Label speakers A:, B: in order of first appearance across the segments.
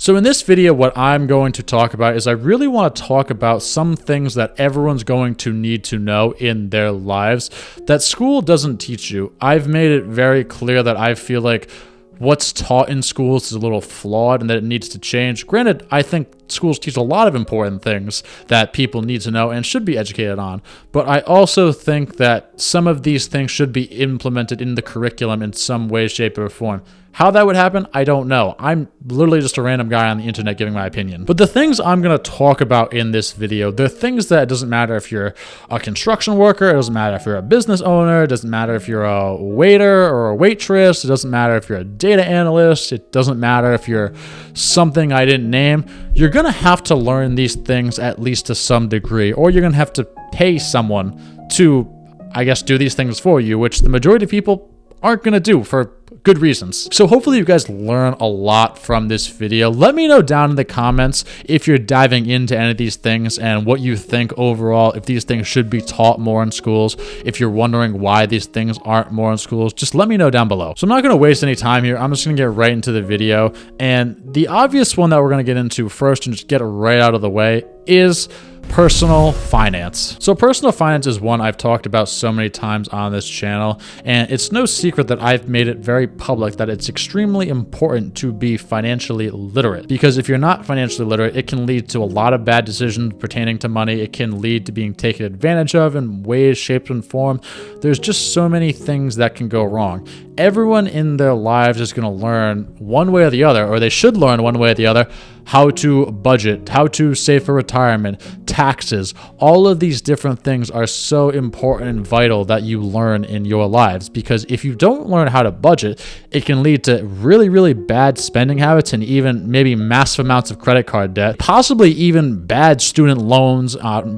A: So in this video, what I'm going to talk about is I really want to talk about some things that everyone's going to need to know in their lives that school doesn't teach you. I've made it very clear that I feel like what's taught in schools is a little flawed and that it needs to change. Granted, I think schools teach a lot of important things that people need to know and should be educated on, but I also think that some of these things should be implemented in the curriculum in some way, shape, or form. How that would happen, I don't know. I'm literally just a random guy on the internet giving my opinion. But the things I'm going to talk about in this video, they're things that it doesn't matter if you're a construction worker, it doesn't matter if you're a business owner, it doesn't matter if you're a waiter or a waitress, it doesn't matter if you're a data analyst, it doesn't matter if you're something I didn't name. You're going to have to learn these things at least to some degree, or you're going to have to pay someone to, I guess, do these things for you, which the majority of people aren't going to do for good reasons. So hopefully you guys learn a lot from this video. Let me know down in the comments if you're diving into any of these things and what you think overall, if these things should be taught more in schools, if you're wondering why these things aren't more in schools, just let me know down below. So I'm not going to waste any time here. I'm just going to get right into the video. And the obvious one that we're going to get into first and just get it right out of the way is personal finance. So personal finance is one I've talked about so many times on this channel, and it's no secret that I've made it very public that it's extremely important to be financially literate, because if you're not financially literate, it can lead to a lot of bad decisions pertaining to money. It can lead to being taken advantage of in ways, shapes, and form. There's just so many things that can go wrong. Everyone in their lives is going to learn one way or the other, or they should learn one way or the other, how to budget, how to save for retirement, taxes. All of these different things are so important and vital that you learn in your lives, because if you don't learn how to budget, it can lead to really, really bad spending habits and even maybe massive amounts of credit card debt, possibly even bad student loans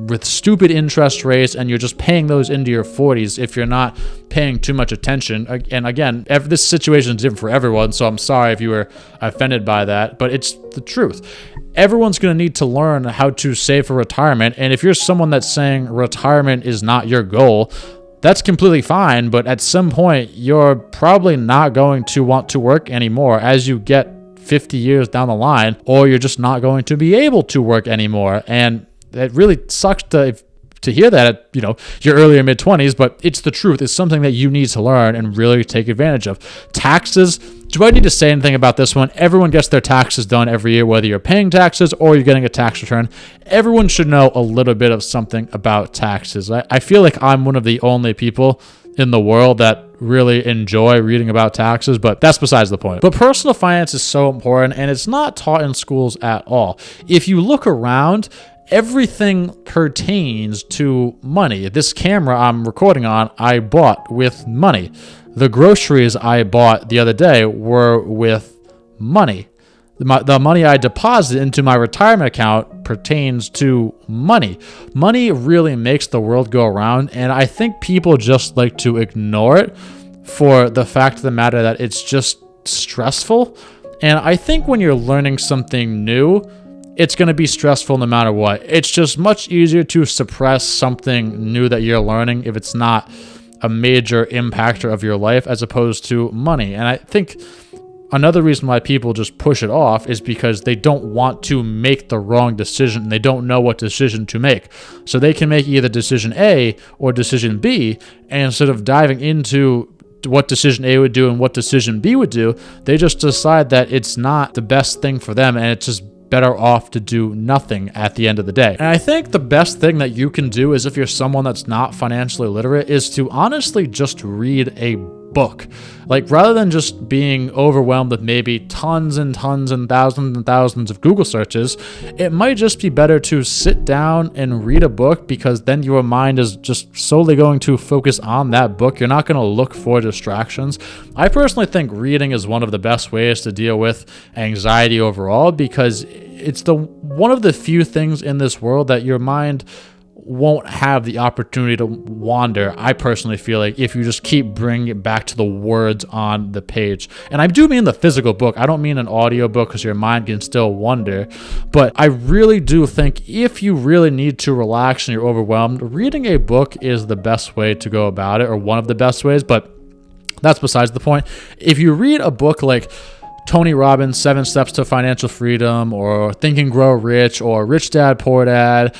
A: with stupid interest rates, and you're just paying those into your 40s if you're not paying too much attention. And again, this situation is different for everyone, so I'm sorry if you were offended by that, but it's the truth. Everyone's going to need to learn how to save for retirement, and if you're someone that's saying retirement is not your goal, that's completely fine, but at some point, you're probably not going to want to work anymore as you get 50 years down the line, or you're just not going to be able to work anymore. And it really sucks to hear that at, your earlier mid-20s, but it's the truth. It's something that you need to learn and really take advantage of. Taxes. Do I need to say anything about this one? Everyone gets their taxes done every year, whether you're paying taxes or you're getting a tax return. Everyone should know a little bit of something about taxes. I feel like I'm one of the only people in the world that really enjoy reading about taxes, but that's besides the point. But personal finance is so important, and it's not taught in schools at all. If you look around, everything pertains to money. This camera I'm recording on, I bought with money. The groceries I bought the other day were with money. The money I deposited into my retirement account pertains to money. Money really makes the world go around, and I think people just like to ignore it for the fact of the matter that it's just stressful. And I think when you're learning something new, it's going to be stressful no matter what. It's just much easier to suppress something new that you're learning if it's not a major impactor of your life as opposed to money. And I think another reason why people just push it off is because they don't want to make the wrong decision. They don't know what decision to make. So they can make either decision A or decision B, and instead of diving into what decision A would do and what decision B would do, they just decide that it's not the best thing for them, and it's just better off to do nothing at the end of the day. And I think the best thing that you can do is, if you're someone that's not financially literate, is to honestly just read a book. Like, rather than just being overwhelmed with maybe tons and tons and thousands of Google searches, it might just be better to sit down and read a book, because then your mind is just solely going to focus on that book. You're not going to look for distractions. I personally think reading is one of the best ways to deal with anxiety overall, because it's one of the few things in this world that your mind won't have the opportunity to wander, I personally feel like, if you just keep bringing it back to the words on the page. And I do mean the physical book. I don't mean an audio book, because your mind can still wander. But I really do think if you really need to relax and you're overwhelmed, reading a book is the best way to go about it, or one of the best ways. But that's besides the point. If you read a book like Tony Robbins' 7 Steps to Financial Freedom, or Think and Grow Rich, or Rich Dad, Poor Dad,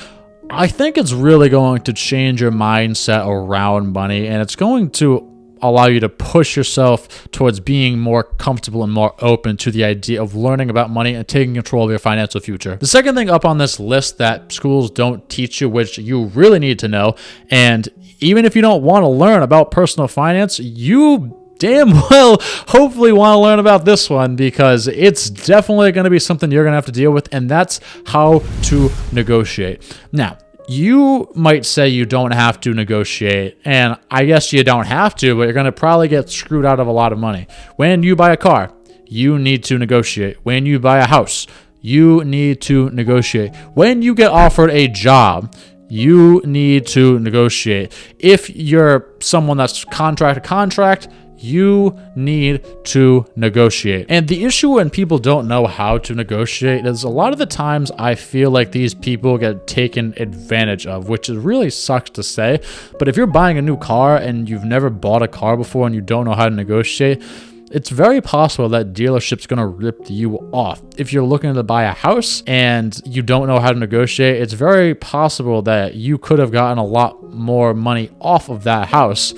A: I think it's really going to change your mindset around money, and it's going to allow you to push yourself towards being more comfortable and more open to the idea of learning about money and taking control of your financial future. The second thing up on this list that schools don't teach you, which you really need to know, and even if you don't want to learn about personal finance, you damn well hopefully want to learn about this one, because it's definitely going to be something you're going to have to deal with, and that's how to negotiate. Now, you might say you don't have to negotiate, and I guess you don't have to, but you're going to probably get screwed out of a lot of money. When you buy a car, you need to negotiate. When you buy a house, you need to negotiate. When you get offered a job, you need to negotiate. If you're someone that's contract to contract, you need to negotiate. And the issue when people don't know how to negotiate is a lot of the times I feel like these people get taken advantage of, which really sucks to say. But if you're buying a new car and you've never bought a car before and you don't know how to negotiate, it's very possible that dealership's going to rip you off. If you're looking to buy a house and you don't know how to negotiate, it's very possible that you could have gotten a lot more money off of that house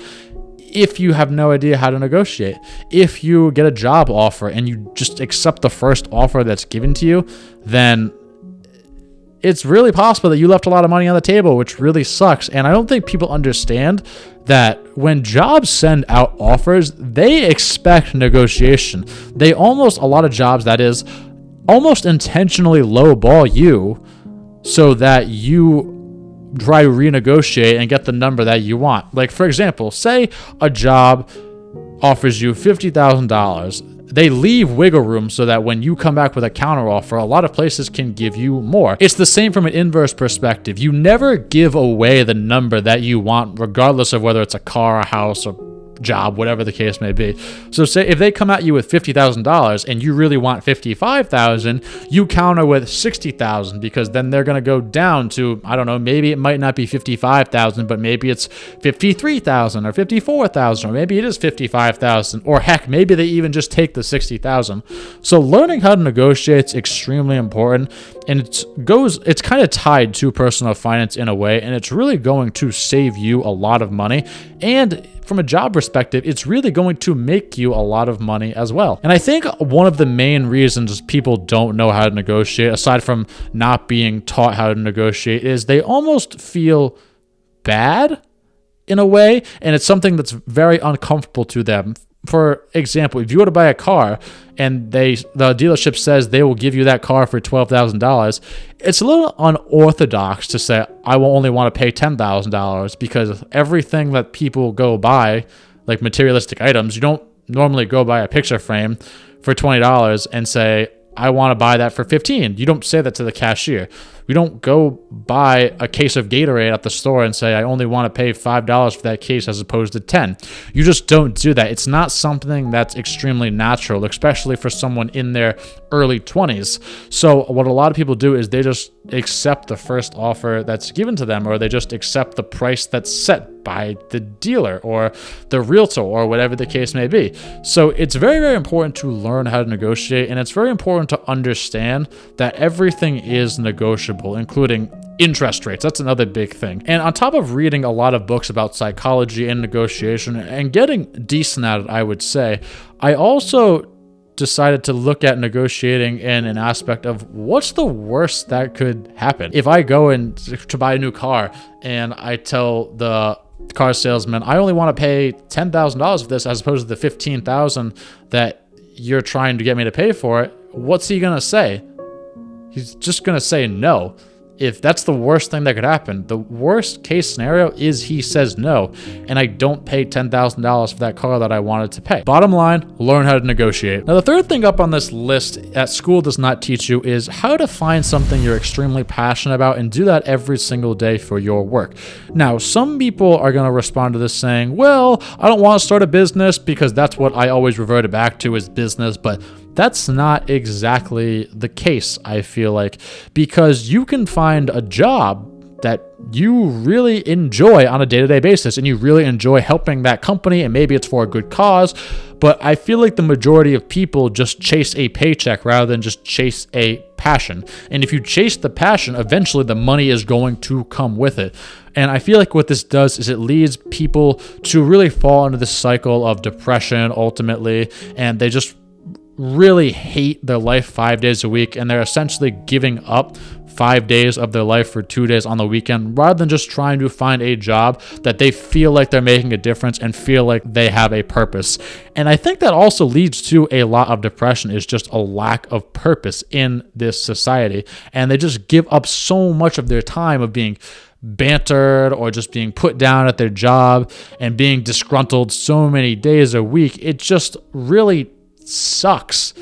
A: if you have no idea how to negotiate. If you get a job offer and you just accept the first offer that's given to you, then it's really possible that you left a lot of money on the table, which really sucks. And I don't think people understand that when jobs send out offers, they expect negotiation. They a lot of jobs, that is, almost intentionally lowball you so that you try to renegotiate and get the number that you want. Like, for example, say a job offers you $50,000. They leave wiggle room so that when you come back with a counteroffer, a lot of places can give you more. It's the same from an inverse perspective. You never give away the number that you want, regardless of whether it's a car, a house, or job, whatever the case may be. So say if they come at you with $50,000 and you really want $55,000, you counter with $60,000, because then they're going to go down to, I don't know, maybe it might not be $55,000, but maybe it's $53,000 or $54,000, or maybe it is $55,000, or heck, maybe they even just take the $60,000. So learning how to negotiate is extremely important, and it's kind of tied to personal finance in a way, and it's really going to save you a lot of money. And from a job perspective, it's really going to make you a lot of money as well. And I think one of the main reasons people don't know how to negotiate, aside from not being taught how to negotiate, is they almost feel bad in a way, and it's something that's very uncomfortable to them. For example, if you go to buy a car and the dealership says they will give you that car for $12,000, it's a little unorthodox to say, I will only want to pay $10,000, because everything that people go buy, like materialistic items, you don't normally go buy a picture frame for $20 and say, I want to buy that for $15. You don't say that to the cashier. We don't go buy a case of Gatorade at the store and say, I only want to pay $5 for that case as opposed to $10. You just don't do that. It's not something that's extremely natural, especially for someone in their early 20s. So what a lot of people do is they just accept the first offer that's given to them, or they just accept the price that's set by the dealer or the realtor or whatever the case may be. So it's very, very important to learn how to negotiate, and it's very important to understand that everything is negotiable, including interest rates. That's another big thing. And on top of reading a lot of books about psychology and negotiation and getting decent at it, I would say, I also decided to look at negotiating in an aspect of what's the worst that could happen. If I go in to buy a new car and I tell the car salesman, I only want to pay $10,000 for this as opposed to the $15,000 that you're trying to get me to pay for it, what's he going to say? He's just going to say no. If that's the worst thing that could happen, the worst case scenario is he says no, and I don't pay $10,000 for that car that I wanted to pay. Bottom line, learn how to negotiate. Now, the third thing up on this list that school does not teach you is how to find something you're extremely passionate about and do that every single day for your work. Now, some people are going to respond to this saying, well, I don't want to start a business, because that's what I always reverted back to is business, but that's not exactly the case, I feel like, because you can find a job that you really enjoy on a day-to-day basis, and you really enjoy helping that company, and maybe it's for a good cause. But I feel like the majority of people just chase a paycheck rather than just chase a passion. And if you chase the passion, eventually the money is going to come with it. And I feel like what this does is it leads people to really fall into this cycle of depression ultimately, and they just really hate their life 5 days a week, and they're essentially giving up 5 days of their life for 2 days on the weekend rather than just trying to find a job that they feel like they're making a difference and feel like they have a purpose. And I think that also leads to a lot of depression, is just a lack of purpose in this society. And they just give up so much of their time of being bantered or just being put down at their job and being disgruntled so many days a week. It just really sucks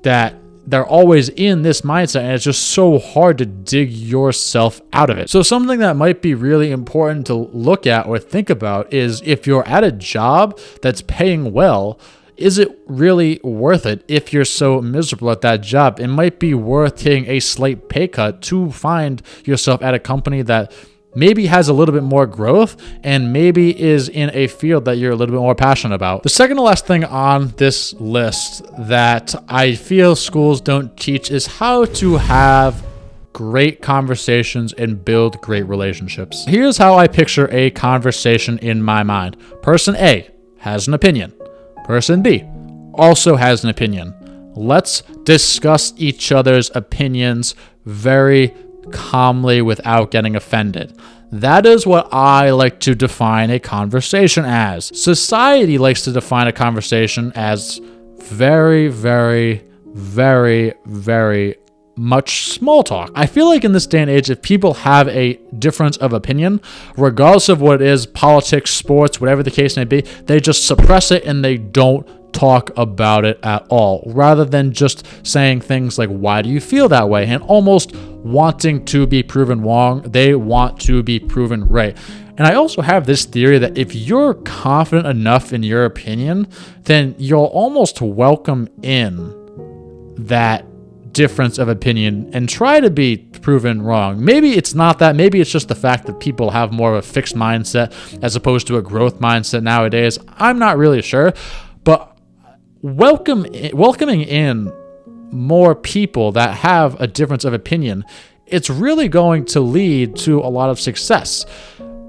A: that they're always in this mindset, and it's just so hard to dig yourself out of it. So something that might be really important to look at or think about is, if you're at a job that's paying well, is it really worth it if you're so miserable at that job? It might be worth taking a slight pay cut to find yourself at a company that maybe has a little bit more growth and maybe is in a field that you're a little bit more passionate about. The second to last thing on this list that I feel schools don't teach is how to have great conversations and build great relationships. Here's how I picture a conversation in my mind. Person A has an opinion. Person B also has an opinion. Let's discuss each other's opinions very calmly without getting offended. That is what I like to define a conversation as. Society likes to define a conversation as very, very, very, very much small talk. I feel like in this day and age, if people have a difference of opinion, regardless of what it is, politics, sports, whatever the case may be, they just suppress it and they don't talk about it at all, rather than just saying things like, why do you feel that way? And almost wanting to be proven wrong. They want to be proven right. And I also have this theory that if you're confident enough in your opinion, then you'll almost welcome in that difference of opinion and try to be proven wrong. Maybe it's not that. Maybe it's just the fact that people have more of a fixed mindset as opposed to a growth mindset nowadays. I'm not really sure. But welcoming in more people that have a difference of opinion, it's really going to lead to a lot of success.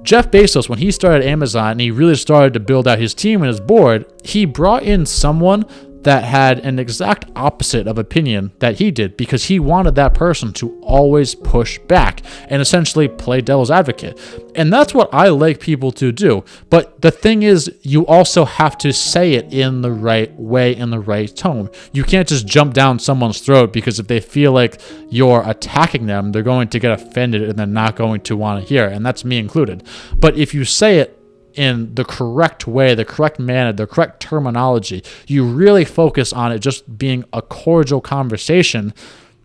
A: Jeff Bezos, when he started Amazon and he really started to build out his team and his board, he brought in someone that had an exact opposite of opinion that he did, because he wanted that person to always push back and essentially play devil's advocate. And that's what I like people to do. But the thing is, you also have to say it in the right way, in the right tone. You can't just jump down someone's throat, because if they feel like you're attacking them, they're going to get offended and they're not going to want to hear it. And that's me included. But if you say it in the correct way, the correct manner, the correct terminology, you really focus on it just being a cordial conversation,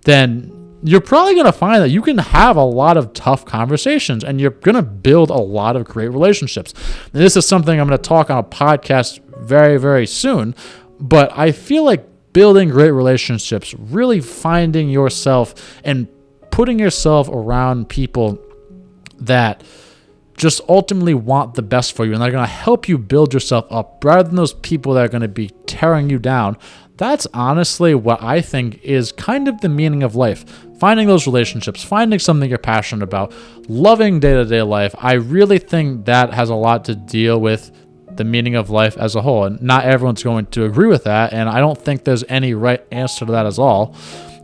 A: then you're probably going to find that you can have a lot of tough conversations and you're going to build a lot of great relationships. And this is something I'm going to talk on a podcast very, very soon, but I feel like building great relationships, really finding yourself and putting yourself around people that just ultimately want the best for you and they're going to help you build yourself up rather than those people that are going to be tearing you down. That's honestly what I think is kind of the meaning of life. Finding those relationships, finding something you're passionate about, loving day-to-day life. I really think that has a lot to deal with the meaning of life as a whole. And not everyone's going to agree with that. And I don't think there's any right answer to that at all.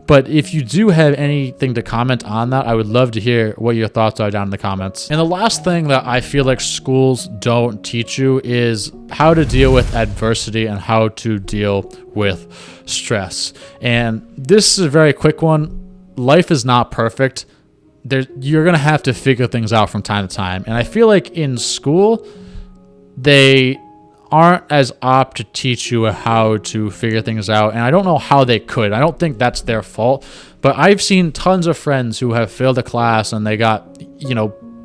A: But if you do have anything to comment on that, I would love to hear what your thoughts are down in the comments. And the last thing that I feel like schools don't teach you is how to deal with adversity and how to deal with stress. And this is a very quick one. Life is not perfect. You're going to have to figure things out from time to time. And I feel like in school, they aren't as apt to teach you how to figure things out, and I don't know how they could. I don't think that's their fault, but I've seen tons of friends who have failed a class and they got,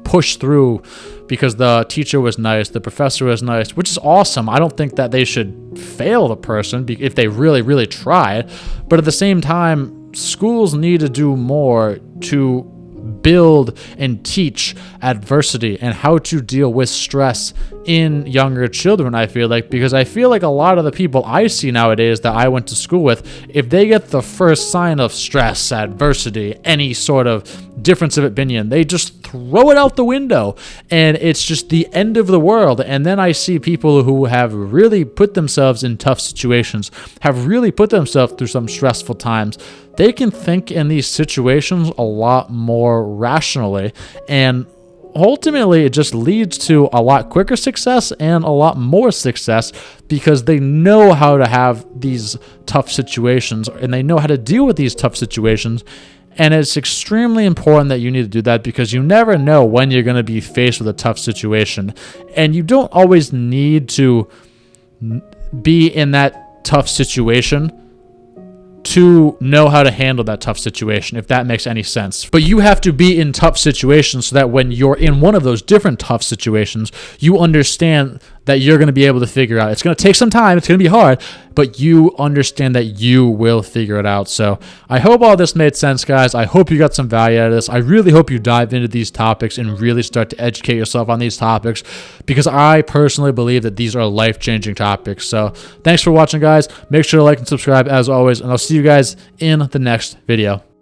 A: pushed through because the teacher was nice, the professor was nice, which is awesome. I don't think that they should fail the person if they really, really tried, but at the same time, schools need to do more to build and teach adversity and how to deal with stress in younger children, I feel like, because I feel like a lot of the people I see nowadays that I went to school with, if they get the first sign of stress, adversity, any sort of difference of opinion, they just throw it out the window and it's just the end of the world. And then I see people who have really put themselves in tough situations, have really put themselves through some stressful times. They can think in these situations a lot more rationally, and ultimately it just leads to a lot quicker success and a lot more success because they know how to have these tough situations and they know how to deal with these tough situations. And it's extremely important that you need to do that because you never know when you're going to be faced with a tough situation, and you don't always need to be in that tough situation to know how to handle that tough situation, if that makes any sense. But you have to be in tough situations so that when you're in one of those different tough situations, you understand that you're going to be able to figure out. It's going to take some time. It's going to be hard, but you understand that you will figure it out. So I hope all this made sense, guys. I hope you got some value out of this. I really hope you dive into these topics and really start to educate yourself on these topics because I personally believe that these are life-changing topics. So thanks for watching, guys. Make sure to like and subscribe as always, and I'll see you guys in the next video.